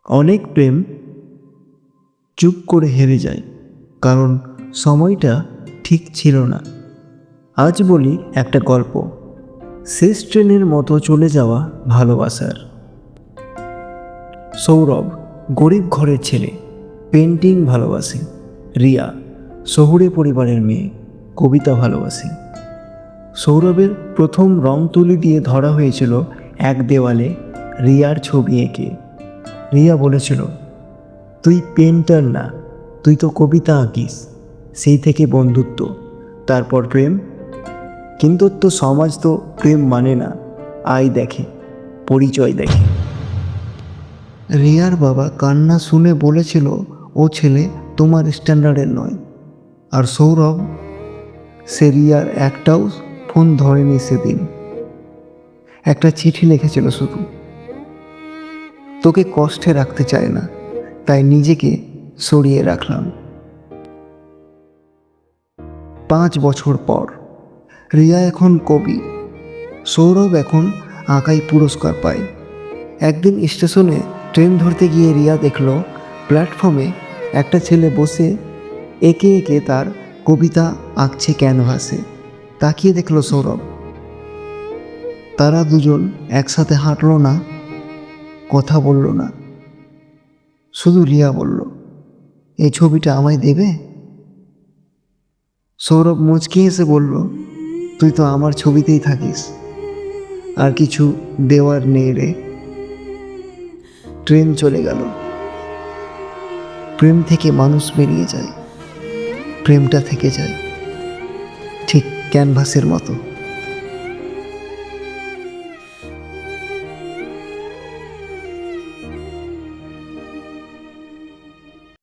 অনেক প্রেম চুপ করে হেরে যায়, কারণ সময়টা ঠিক ছিল না। আজ বলি একটা গল্প, শেষ ট্রেনের মতো চলে যাওয়া ভালোবাসার। সৌরভ গরিব ঘরের ছেলে, পেন্টিং ভালোবাসে। রিয়া শহুরে পরিবারের মেয়ে, কবিতা ভালোবাসে। সৌরভের প্রথম রং তুলি দিয়ে ধরা হয়েছিল এক দেওয়ালে রিয়ার ছবি এঁকে। রিয়া বলেছিল, তুই পেন্টার না, তুই তো কবিতা আঁকিস। সেই থেকে বন্ধুত্ব, তারপর প্রেম। কিন্তু তো সমাজ তো প্রেম মানে না, আয় দেখে, পরিচয় দেখে। রিয়ার বাবা কান্না শুনে বলেছিল, ও ছেলে তোমার স্ট্যান্ডার্ডের নয়। আর সৌরভ, সে রিয়ার একটাও ফোন ধরেনি সেদিন। একটা চিঠি লিখেছিল শুধু, তোকে কষ্টে রাখতে চায় না, তাই নিজেকে সরিয়ে রাখলাম। 5 বছর পর রিয়া এখন কবি, সৌরভ এখন আঁকাই পুরস্কার পায়। একদিন স্টেশনে ট্রেন ধরতে গিয়ে রিয়া দেখল প্ল্যাটফর্মে একটা ছেলে বসে একে একে তার কবিতা আঁকছে ক্যানভাসে। তাকিয়ে দেখল সৌরভ। তারা দুজন একসাথে হাঁটল না, কথা বলল না, শুধু রিয়া বলল, এই ছবিটা আমায় দেবে? সৌরভ মুচকি হেসে বলল, তুই তো আমার ছবিতেই থাকিস, আর কিছু দেওয়ার নেই রে। ট্রেন চলে গেল। প্রেম থেকে মানুষ বেরিয়ে যায়, প্রেমটা থেকে যায় ঠিক ক্যানভাসের মতো।